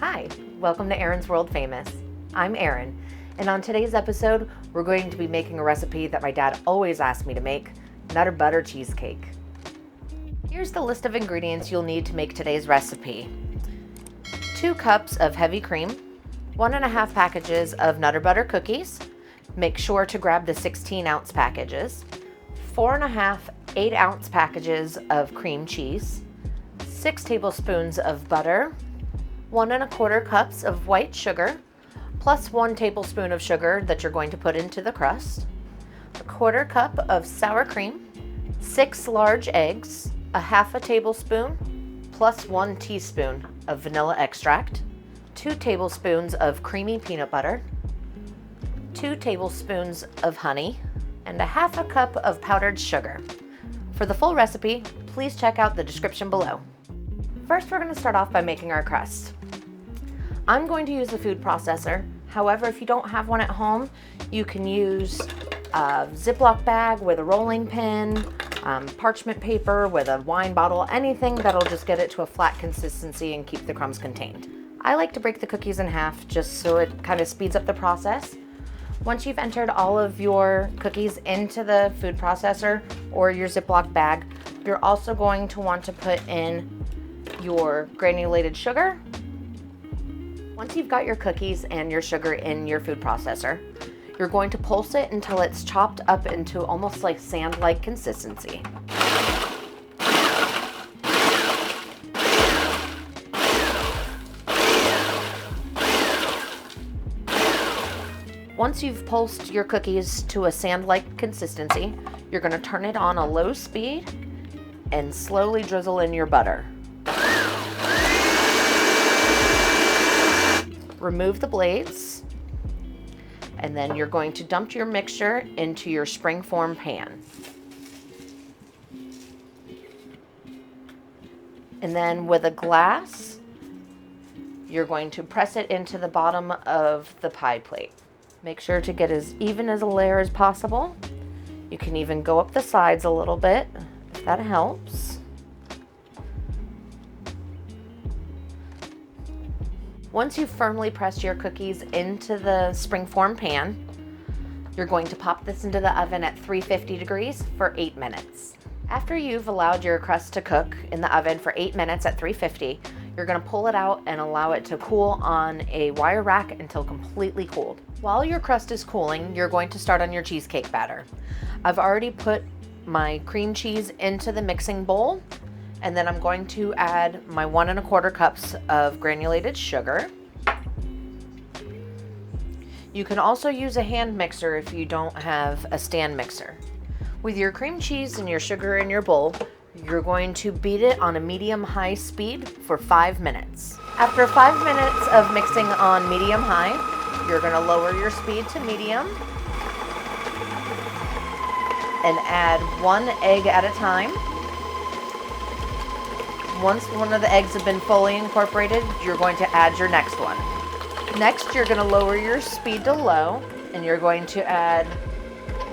Hi, welcome to Erin's World Famous. I'm Erin, and on today's episode, we're going to be making a recipe that my dad always asked me to make, Nutter Butter Cheesecake. Here's the list of ingredients you'll need to make today's recipe. 2 cups of heavy cream, 1.5 packages of Nutter Butter cookies. Make sure to grab the 16-ounce packages. 4.5 8-ounce packages of cream cheese. 6 tablespoons of butter. 1.25 cups of white sugar, plus 1 tablespoon of sugar that you're going to put into the crust. 1/4 cup of sour cream. 6 large eggs. 1/2 tablespoon, plus 1 teaspoon of vanilla extract. 2 tablespoons of creamy peanut butter. 2 tablespoons of honey, and 1/2 cup of powdered sugar. For the full recipe, please check out the description below. First, we're going to start off by making our crust. I'm going to use a food processor. However, if you don't have one at home, you can use a Ziploc bag with a rolling pin, parchment paper with a wine bottle, anything that'll just get it to a flat consistency and keep the crumbs contained. I like to break the cookies in half just so it kind of speeds up the process. Once you've entered all of your cookies into the food processor or your Ziploc bag, you're also going to want to put in your granulated sugar. Once you've got your cookies and your sugar in your food processor, you're going to pulse it until it's chopped up into almost like sand-like consistency. Once you've pulsed your cookies to a sand-like consistency, you're going to turn it on a low speed and slowly drizzle in your butter. Remove the blades, and then you're going to dump your mixture into your springform pan. And then with a glass, you're going to press it into the bottom of the pie plate. Make sure to get as even as a layer as possible. You can even go up the sides a little bit, if that helps. Once you've firmly pressed your cookies into the springform pan, you're going to pop this into the oven at 350 degrees for 8 minutes. After you've allowed your crust to cook in the oven for 8 minutes at 350, you're going to pull it out and allow it to cool on a wire rack until completely cooled. While your crust is cooling, you're going to start on your cheesecake batter. I've already put my cream cheese into the mixing bowl, and then I'm going to add my 1.25 cups of granulated sugar. You can also use a hand mixer if you don't have a stand mixer. With your cream cheese and your sugar in your bowl, you're going to beat it on a medium-high speed for 5 minutes. After 5 minutes of mixing on medium-high, you're going to lower your speed to medium and add 1 egg at a time. Once one of the eggs have been fully incorporated, you're going to add your next one. Next, you're going to lower your speed to low, and you're going to add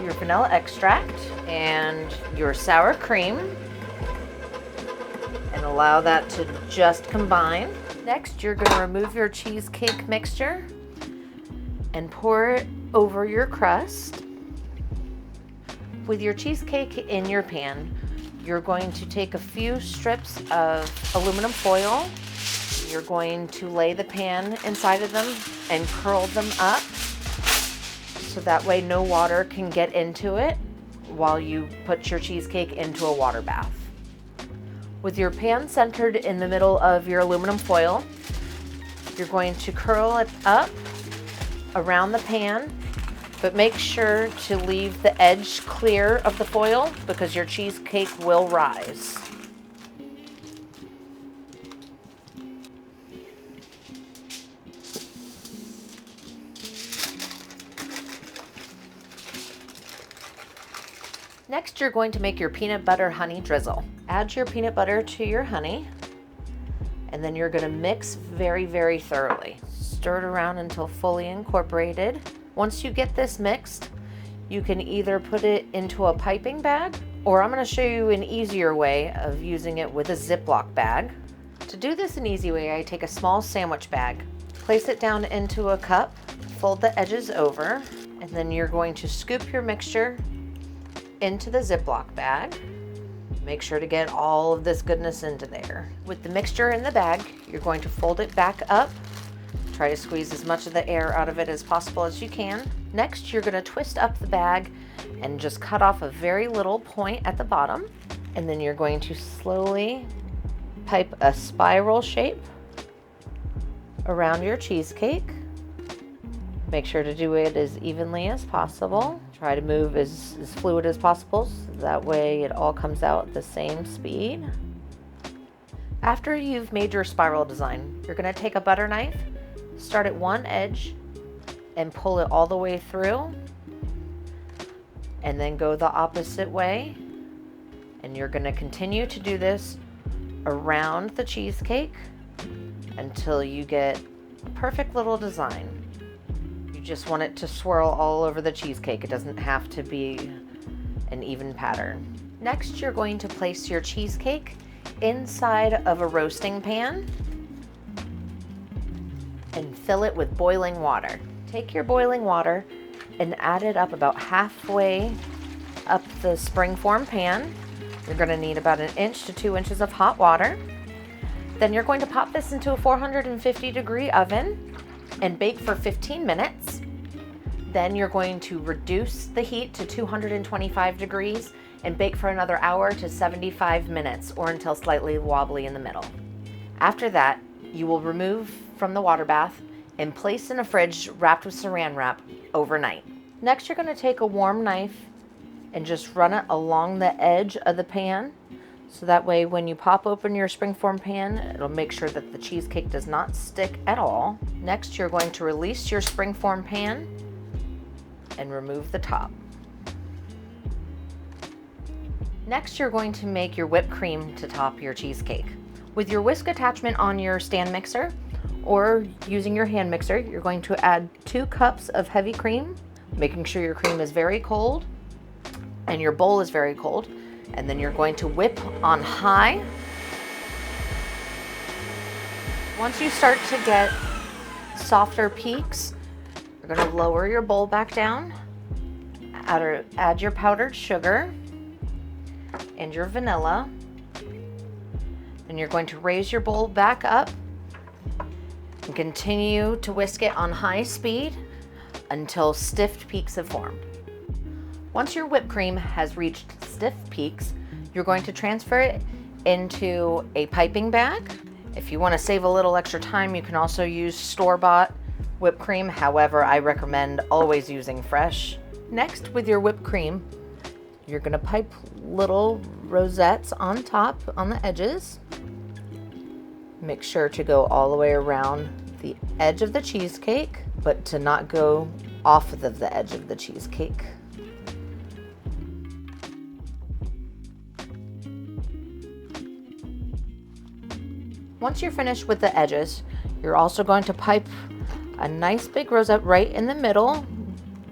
your vanilla extract and your sour cream, and allow that to just combine. Next, you're going to remove your cheesecake mixture and pour it over your crust. With your cheesecake in your pan, you're going to take a few strips of aluminum foil. You're going to lay the pan inside of them and curl them up so that way no water can get into it while you put your cheesecake into a water bath. With your pan centered in the middle of your aluminum foil, you're going to curl it up around the pan, but make sure to leave the edge clear of the foil because your cheesecake will rise. Next, you're going to make your peanut butter honey drizzle. Add your peanut butter to your honey, and then you're going to mix very, very thoroughly. Stir it around until fully incorporated. Once you get this mixed, you can either put it into a piping bag, or I'm going to show you an easier way of using it with a Ziploc bag. To do this an easy way, I take a small sandwich bag, place it down into a cup, fold the edges over, and then you're going to scoop your mixture into the Ziploc bag. Make sure to get all of this goodness into there. With the mixture in the bag, you're going to fold it back up. Try to squeeze as much of the air out of it as possible as you can. Next, you're going to twist up the bag and just cut off a very little point at the bottom. And then you're going to slowly pipe a spiral shape around your cheesecake. Make sure to do it as evenly as possible. Try to move as fluid as possible, so that way it all comes out at the same speed. After you've made your spiral design, you're going to take a butter knife, start at one edge, and pull it all the way through, and then go the opposite way. And you're going to continue to do this around the cheesecake until you get a perfect little design. You just want it to swirl all over the cheesecake. It doesn't have to be an even pattern. Next, you're going to place your cheesecake inside of a roasting pan and fill it with boiling water. Take your boiling water and add it up about halfway up the springform pan. You're going to need about 1 inch to 2 inches of hot water. Then you're going to pop this into a 450-degree oven and bake for 15 minutes. Then you're going to reduce the heat to 225 degrees and bake for another hour to 75 minutes, or until slightly wobbly in the middle. After that, you will remove from the water bath and place in a fridge wrapped with saran wrap overnight. Next, you're going to take a warm knife and just run it along the edge of the pan, so that way when you pop open your springform pan, it'll make sure that the cheesecake does not stick at all. Next, you're going to release your springform pan and remove the top. Next, you're going to make your whipped cream to top your cheesecake. With your whisk attachment on your stand mixer or using your hand mixer, you're going to add 2 cups of heavy cream, making sure your cream is very cold and your bowl is very cold. And then you're going to whip on high. Once you start to get softer peaks, you're going to lower your bowl back down, add your powdered sugar and your vanilla. Then you're going to raise your bowl back up and continue to whisk it on high speed until stiff peaks have formed. Once your whipped cream has reached stiff peaks, you're going to transfer it into a piping bag. If you want to save a little extra time, you can also use store-bought whipped cream. However, I recommend always using fresh. Next, with your whipped cream, you're going to pipe little rosettes on top, on the edges. Make sure to go all the way around the edge of the cheesecake, but to not go off of the edge of the cheesecake. Once you're finished with the edges, you're also going to pipe a nice big rosette right in the middle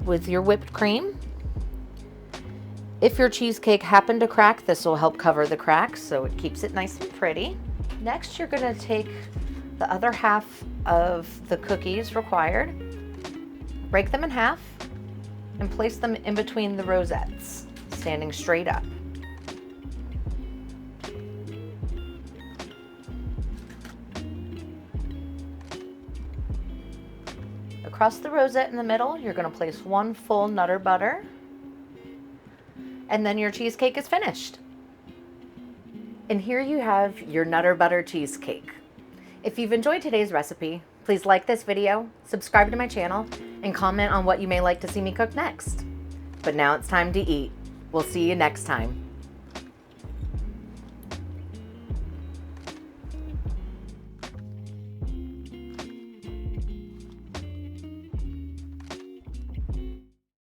with your whipped cream. If your cheesecake happened to crack, this will help cover the cracks so it keeps it nice and pretty. Next, you're going to take the other half of the cookies required, break them in half, and place them in between the rosettes, standing straight up. Across the rosette in the middle, you're going to place 1 full Nutter butter, and then your cheesecake is finished. And here you have your Nutter butter cheesecake. If you've enjoyed today's recipe, please like this video, subscribe to my channel, and comment on what you may like to see me cook next. But now it's time to eat. We'll see you next time.